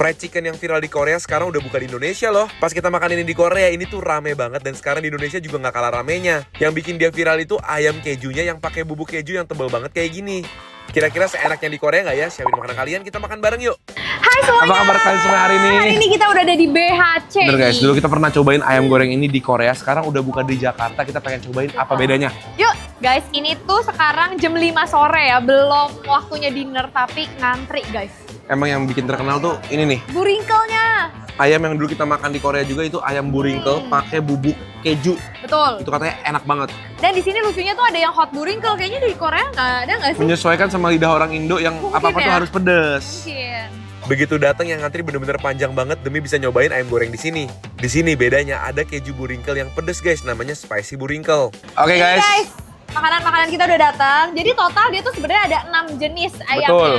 Fried chicken yang viral di Korea sekarang udah buka di Indonesia loh. Pas kita makan ini di Korea, ini tuh rame banget. Dan sekarang di Indonesia juga gak kalah ramenya. Yang bikin dia viral itu ayam kejunya yang pakai bubuk keju yang tebal banget kayak gini. Kira-kira seenaknya di Korea gak ya? Siapin makanan kalian, kita makan bareng yuk. Hai semuanya. Apa kabar kalian semua hari ini? Hari ini kita udah ada di BHC. Bener guys, dulu kita pernah cobain ayam goreng ini di Korea. Sekarang udah buka di Jakarta, kita pengen cobain apa bedanya. Yuk guys, ini tuh sekarang jam 5 sore ya. Belum waktunya dinner tapi ngantri guys. Emang yang bikin terkenal tuh ini nih. Buringkelnya. Ayam yang dulu kita makan di Korea juga itu ayam buringkel pakai bubuk keju. Betul. Itu katanya enak banget. Dan di sini lucunya tuh ada yang hot buringkel. Kayaknya di Korea ada nggak sih? Menyesuaikan sama lidah orang Indo yang Mungkin apa-apa ya. tuh harus pedes. Mungkin. Begitu datang yang ngantri bener-bener panjang banget demi bisa nyobain ayam goreng di sini. Di sini bedanya ada keju buringkel yang pedes guys, namanya spicy buringkel. Oke Ini guys. makanan-makanan kita udah datang. Jadi total dia tuh sebenarnya ada 6 jenis ayamnya. Betul.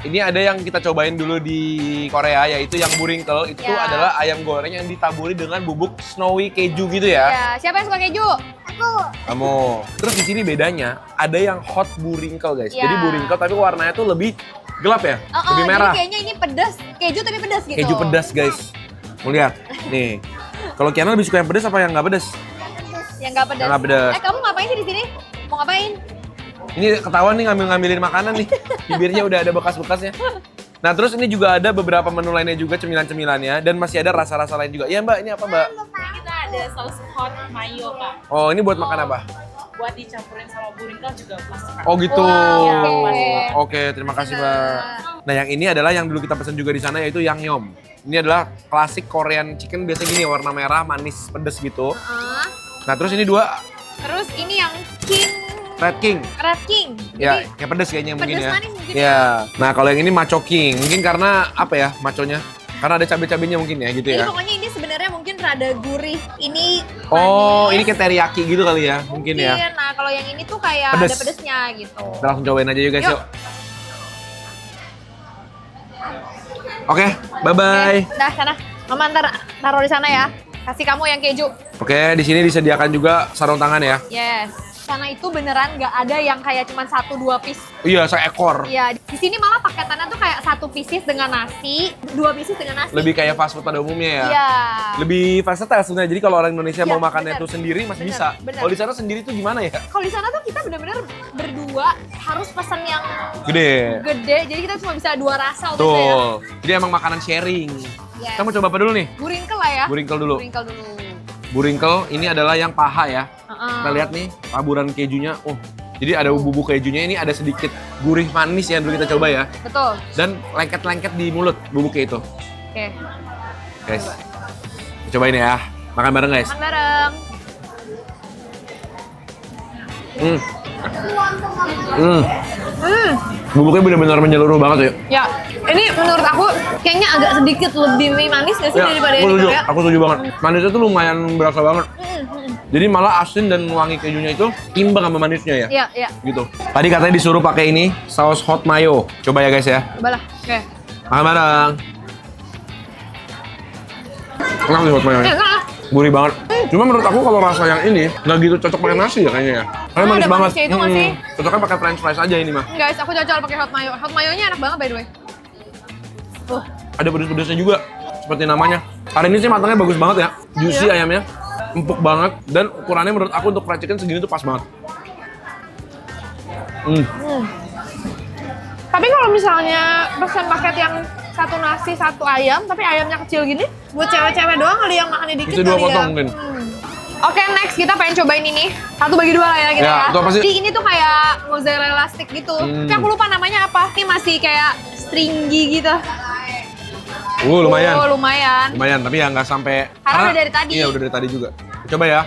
Ini ada yang kita cobain dulu di Korea, yaitu yang buringkel. Itu Ya. adalah ayam goreng yang ditaburi dengan bubuk snowy keju gitu ya. Ya, siapa yang suka keju? Aku. Kamu. Terus di sini bedanya ada yang hot buringkel guys. Ya. Jadi buringkel tapi warnanya tuh lebih gelap ya, lebih merah. Jadi kayaknya ini pedas, keju tapi pedas gitu. Keju pedas guys. Mau lihat? Nih. Kalau Kiana lebih suka yang pedas apa yang nggak pedas? Yang nggak pedas. Yang nggak pedas. Kamu ngapain sih di sini? Mau ngapain? Ini ketahuan nih ngambilin makanan nih. Bibirnya udah ada bekas-bekasnya. Nah terus ini juga ada beberapa menu lainnya juga, cemilan-cemilannya. Dan masih ada rasa-rasa lain juga. Iya mbak, ini apa mbak? Kita ada saus hot mayo, Kak. Oh ini buat makan apa? Buat dicampurin sama buringkel juga pas, Kak. Oh gitu. Wow, Oke, terima kasih mbak. Nah yang ini adalah yang dulu kita pesan juga di sana, yaitu yangnyeom. Ini adalah klasik Korean chicken, biasanya gini warna merah, manis, pedes gitu. Nah terus ini dua Terus ini yang Red King. Red King. Ya, Jadi kayak pedes kayaknya mungkin pedes ya. manis mungkin Ya. Nah, kalau yang ini Macho King, mungkin karena apa ya maconya? Karena ada cabai-cabainya mungkin ya gitu Jadi ya. pokoknya ini sebenarnya mungkin rada gurih. Ini Oh, manis. ini kayak teriyaki gitu kali ya, mungkin ya. Nah, kalau yang ini tuh kayak Pedes. ada pedesnya gitu. Kita langsung cobain aja yuk guys, Yuk. yuk. Oke, bye-bye. Dah sana. Mama ntar taruh di sana ya. Kasih kamu yang keju. Oke, di sini disediakan juga sarung tangan ya. Yes. Sana itu beneran nggak ada yang kayak cuma 1-2 piece. Iya, seekor. Iya, di sini malah paketannya tuh kayak 1 pieces dengan nasi, 2 pieces dengan nasi. Lebih kayak fast food pada umumnya ya. Iya. Lebih versatile sebenarnya. Jadi kalau orang Indonesia Iya, mau makannya bener. tuh sendiri masih Bener, bisa. bener. Kalau di sana sendiri tuh gimana ya? Kalau di sana tuh kita bener-bener berdua harus pesan yang Gede. gede, jadi kita cuma bisa 2 rasa waktu itu ya. Tuh. Jadi emang makanan sharing. Yes. Kamu coba apa dulu nih? Buringkel lah ya. Buringkel dulu. Buringkel dulu. Buringkel ini adalah yang paha ya. Heeh. Kita lihat nih taburan kejunya. Oh, jadi ada bubuk kejunya ini ada sedikit gurih manis yang dulu kita coba ya. Betul. Dan lengket-lengket di mulut bubuknya itu. Oke. Guys, cobain ya. Makan bareng guys. Makan bareng. Hmm. Bubuknya benar-benar menyeluruh banget ya. Ya, ini menurut aku kayaknya agak sedikit lebih manis gak sih daripada yang aku di setuju. Korea? Aku setuju banget. Manisnya tuh lumayan berasa banget. Hmm. Jadi malah asin dan wangi kejunya itu imbang sama manisnya ya. Iya, iya. Gitu. Tadi katanya disuruh pakai ini saus hot mayo. Coba ya guys ya. Cobalah. Oke. Makan bareng. Enak nih hot mayonya. Enak. Gurih banget. Cuma menurut aku kalau rasa yang ini nggak gitu cocok pakai nasi ya kayaknya ya. Karena Oh, manis ada banget. manisnya itu nggak sih? Cocoknya pakai french fries aja ini mah. Guys, aku cocok pakai hot mayo. Hot mayonya enak banget by the way. Ada pedes-pedesnya juga seperti namanya. Hari ini sih matangnya bagus banget ya. Juicy Iya. ayamnya. Empuk banget dan ukurannya menurut aku untuk fried chicken segini tuh pas banget. Tapi kalau misalnya pesan paket yang 1 nasi, 1 ayam, tapi ayamnya kecil gini, buat cewek-cewek doang kali yang makannya dikit Bisa 2 kali ya. potong mungkin. Oke, next kita pengen cobain ini. 1 bagi 2 lah ya kita Ya, ya. itu apa sih? Jadi ini tuh kayak mozzarella stick gitu. Tapi aku lupa namanya apa. Ini masih kayak stringy gitu. Lumayan. Oh, lumayan. Lumayan, tapi ya nggak sampai. Karena udah dari tadi. Iya, udah dari tadi juga. Coba ya.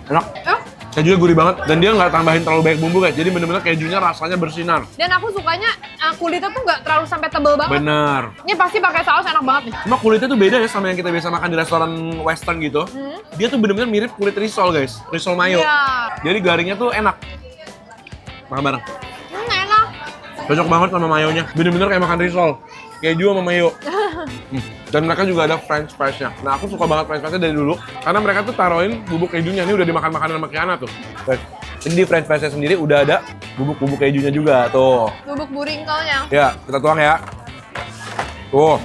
Enak. Kejunya gurih banget dan dia nggak tambahin terlalu banyak bumbu guys. Jadi bener-bener kejunya rasanya bersinar. Dan aku sukanya kulitnya tuh nggak terlalu sampai tebel banget. Bener. Ini pasti pakai saus enak banget nih. Cuma kulitnya tuh beda ya sama yang kita biasa makan di restoran western gitu. Dia tuh bener-bener mirip kulit risol guys. Risol mayo. Iya. Jadi garingnya tuh enak. Makan bareng. Enak. Cocok banget sama mayonya. Bener-bener kayak makan risol. Keju sama mayo. Dan mereka juga ada french fries-nya. Nah aku suka banget french fries-nya dari dulu. Karena mereka tuh taruhin bubuk kejunya. Ini udah dimakan-makanan sama Kiana tuh. Guys, ini di french fries-nya sendiri udah ada bubuk kejunya juga tuh. Bubuk buringkelnya. Ya, kita tuang ya. Tuh.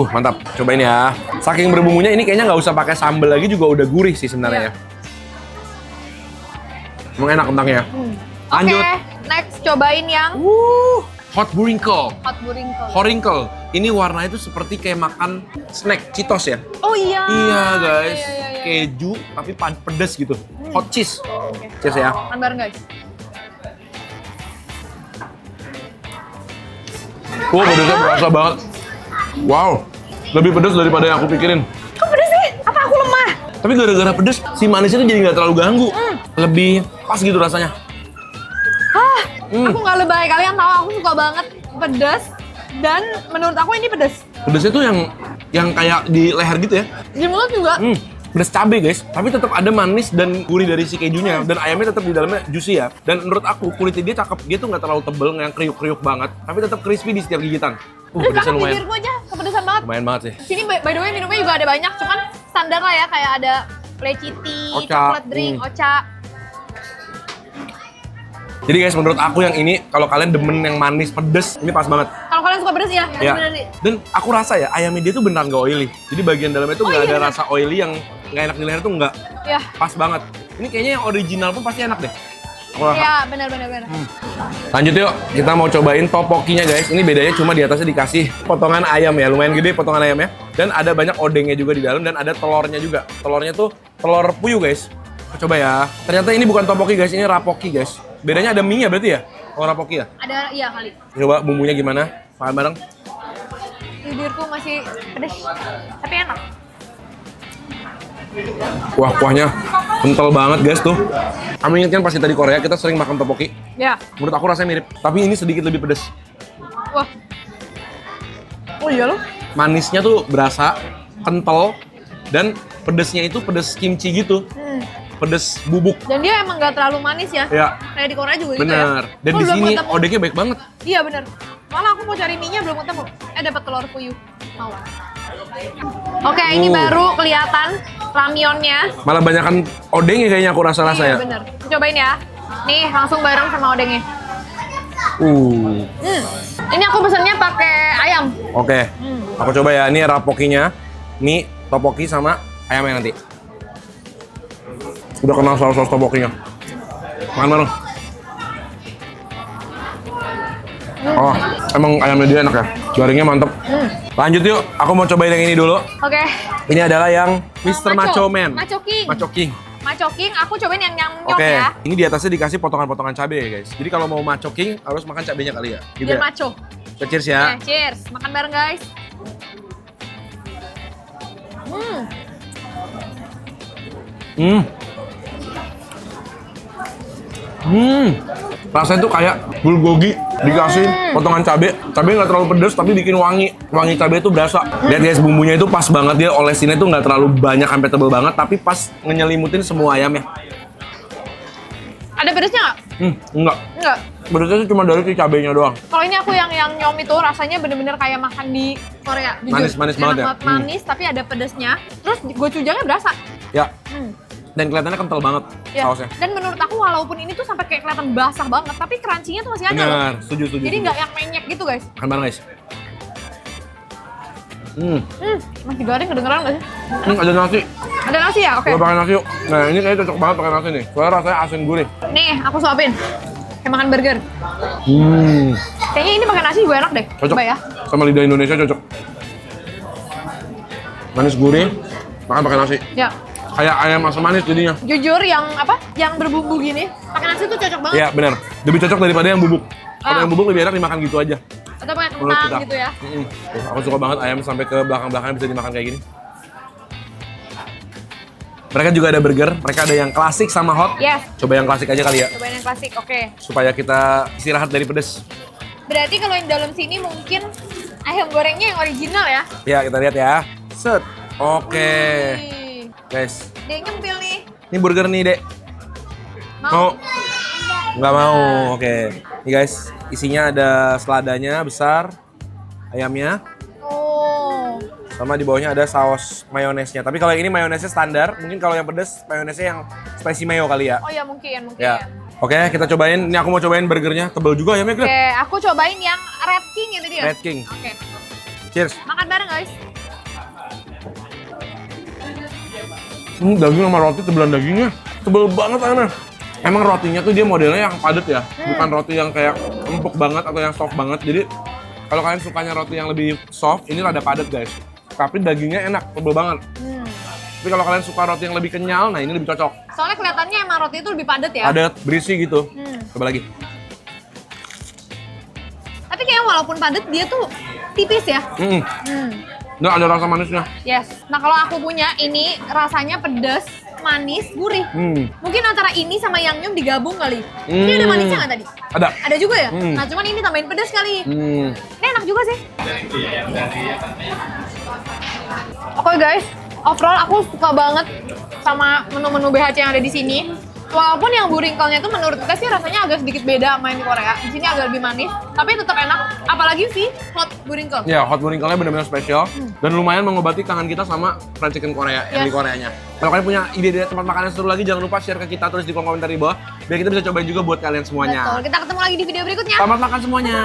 Mantap. Cobain ya. Saking berbumbunya ini kayaknya nggak usah pakai sambal lagi juga udah gurih sih sebenarnya. Emang enak kentangnya. Lanjut. Oke, next cobain yang Hot buringkel. hot buringkel. Horingkel. Ini warnanya itu seperti kayak makan snack Cheetos ya. Oh iya. Iya guys. Iya. Keju tapi pedes gitu. Hot cheese. Cheers ya. Makan bareng guys. Pedesnya berasa banget. Wow. Lebih pedes daripada yang aku pikirin. Kok pedes sih? Apa aku lemah? Tapi gara-gara pedes, si manisnya tuh jadi nggak terlalu ganggu. Lebih pas gitu rasanya. Aku nggak lebay, kalian tahu aku suka banget pedas dan menurut aku ini pedas. Pedesnya tuh yang kayak di leher gitu ya. Di mulut juga. Pedas cabai guys, tapi tetap ada manis dan gurih dari si kejunya dan ayamnya tetap di dalamnya juicy ya. Dan menurut aku kulitnya dia cakep, dia tuh nggak terlalu tebel, yang kriuk-kriuk banget, tapi tetap crispy di setiap gigitan. Terus Pedesnya bahkan lumayan, bibirku aja kepedesan banget. lumayan banget sih. Sini by the way minumnya juga ada banyak, cuman standar lah ya, kayak ada leciti, Ocha. chocolate drink, ocha. Jadi guys, menurut aku yang ini kalau kalian demen yang manis pedes, ini pas banget. Kalau kalian suka pedas ya, Ya. bener nih. Dan aku rasa ya ayamnya dia tuh beneran nggak oily. Jadi bagian dalamnya tuh nggak iya, ada bener. rasa oily yang nggak enak di leher tuh nggak. Ya, Pas banget. Ini kayaknya yang original pun pasti enak deh. Aku rasa. ya benar. Lanjut yuk, kita mau cobain topokinya guys. Ini bedanya cuma di atasnya dikasih potongan ayam ya, lumayan gede potongan ayamnya. Dan ada banyak odengnya juga di dalam dan ada telurnya juga. Telurnya tuh telur puyuh guys. Coba ya. Ternyata ini bukan topoki guys, ini rapoki guys. Bedanya ada mie-nya berarti ya? Oh rapoki ya? Ada, iya kali. Coba bumbunya gimana? Makan bareng. Bibirku masih pedas, tapi enak. Kuah-kuahnya kental banget guys tuh. Kami ingat kan pasti tadi Korea kita sering makan topoki. Ya, Menurut aku rasanya mirip, tapi ini sedikit lebih pedas. wah. Oh iya loh. Manisnya tuh berasa, kental, dan pedesnya itu pedes kimchi gitu. Pedes bubuk. Dan dia emang nggak terlalu manis ya. Ya, Kayak di Korea juga gitu ya. bener. Dan Aku di belum sini ketemu. odengnya baik banget. Iya bener. Malah aku mau cari mie-nya belum ketemu. Dapat telur puyuh. Mau. Oke, ini baru kelihatan ramyonnya. Malah banyakan odengnya kayaknya aku rasa-rasa Iya ya. bener. Cobain ya. Nih langsung bareng sama odengnya. Ini aku pesennya pakai ayam. Oke. Aku coba ya. Ini rapokinya, mie, topoki sama ayamnya nanti. Udah kenal saus topokinya. Makan bareng. Oh, emang ayamnya dia enak ya. Garingnya mantep. Lanjut yuk. Aku mau cobain yang ini dulu. Oke. Ini adalah yang Mr. Macho Man. Macho King. Macho King. Macho King, aku cobain yang nyam-nyam Oke, ya. ini di atasnya dikasih potongan-potongan cabai ya guys. Jadi kalau mau Macho King harus makan cabenya kali ya. Gitu Biar ya. macho. Kita cheers ya. Cheers. Makan bareng guys. Rasanya tuh kayak bulgogi dikasih potongan cabai. Cabai nggak terlalu pedas tapi bikin wangi. Wangi cabai itu berasa. Lihat guys, bumbunya itu pas banget, dia olesinnya tuh nggak terlalu banyak sampai tebel banget tapi pas ngenyelimutin semua ayamnya. Ada pedasnya nggak? Enggak. Enggak. Pedasnya tuh cuma dari si cabainya doang. Kalau ini aku yang nyom itu rasanya bener-bener kayak makan di Korea. Jujur. Manis banget ya? Manis tapi ada pedasnya. Terus gochujangnya berasa. Ya. Dan kelihatannya kental banget Ya. sausnya. Dan menurut aku walaupun ini tuh sampai kayak kelihatan basah banget, tapi crunchy-nya tuh masih ada loh. Benar, setuju. Jadi nggak yang menyek gitu guys. Makan bareng guys. Masih garing kedengeran nggak sih? Ada nasi. Ada nasi ya? Oke. Coba pakai nasi yuk. Nah ini kayaknya cocok banget pakai nasi nih. Soalnya rasanya asin gurih. Nih, aku suapin. Kayak makan burger. Kayaknya ini pakai nasi juga enak deh. Cocok. Coba ya. Sama lidah Indonesia cocok. Manis gurih. Makan pakai nasi. Ya. Kayak ayam asam manis jadinya. Jujur yang apa? Yang berbumbu gini, pakai nasi tuh cocok banget. Iya benar. Lebih cocok daripada yang bubuk. Kalau Ah. yang bubuk lebih enak dimakan gitu aja. Atau pakai Menurut kita. kentang gitu ya. Tuh, aku suka banget ayam sampai ke belakang-belakangnya bisa dimakan kayak gini. Mereka juga ada burger. Mereka ada yang klasik sama hot. Yes. Coba yang klasik aja kali ya. Cobain yang klasik. Oke. Supaya kita istirahat dari pedes. Berarti kalau yang dalam sini mungkin ayam gorengnya yang original ya. Ya kita lihat ya. Set. Oke. Nih. Guys. Dia nyempil nih. Ini burger nih, Dek. Mau? Nggak mau, oke. Nih guys, isinya ada seladanya besar, ayamnya, Oh. Sama di bawahnya ada saus mayonesnya. Tapi kalau yang ini mayonesnya standar, mungkin kalau yang pedes mayonesnya yang spicy mayo kali ya. Oh ya mungkin. Ya. Oke, kita cobain. Ini aku mau cobain burgernya. Tebel juga ayamnya, Gret. Oke, aku cobain yang Red King itu dia. Red King. Oke. Cheers. Makan bareng guys. Daging sama roti tebelan dagingnya. Tebel banget Ana. Emang rotinya tuh dia modelnya yang padat ya. Bukan roti yang kayak empuk banget atau yang soft banget. Jadi kalau kalian sukanya roti yang lebih soft, ini rada padat guys. Tapi dagingnya enak, tebel banget. Tapi kalau kalian suka roti yang lebih kenyal, nah ini lebih cocok. Soalnya kelihatannya emang roti itu lebih padat ya. Padat, berisi gitu. Coba lagi. Tapi kayaknya walaupun padat dia tuh tipis ya. Nggak ada rasa manisnya. Yes. Nah kalau aku punya ini rasanya pedas, manis, gurih. Mungkin antara ini sama Yangnyeom digabung kali. Ini ada manisnya nggak tadi? Ada. Ada juga ya? Nah cuman ini tambahin pedas kali. Ini enak juga sih. Oke guys, overall aku suka banget sama menu-menu BHC yang ada di sini. Walaupun yang buringkelnya itu menurut kita sih rasanya agak sedikit beda sama yang di Korea. Di sini agak lebih manis, tapi tetap enak. Apalagi sih hot buringkel. Ya, hot buringkelnya benar-benar spesial dan lumayan mengobati kangen kita sama fried chicken Korea yang di Koreanya. Kalau kalian punya ide tempat makan yang seru lagi, jangan lupa share ke kita, tulis di kolom komentar di bawah biar kita bisa cobain juga buat kalian semuanya. Betul. Kita ketemu lagi di video berikutnya. Selamat makan semuanya.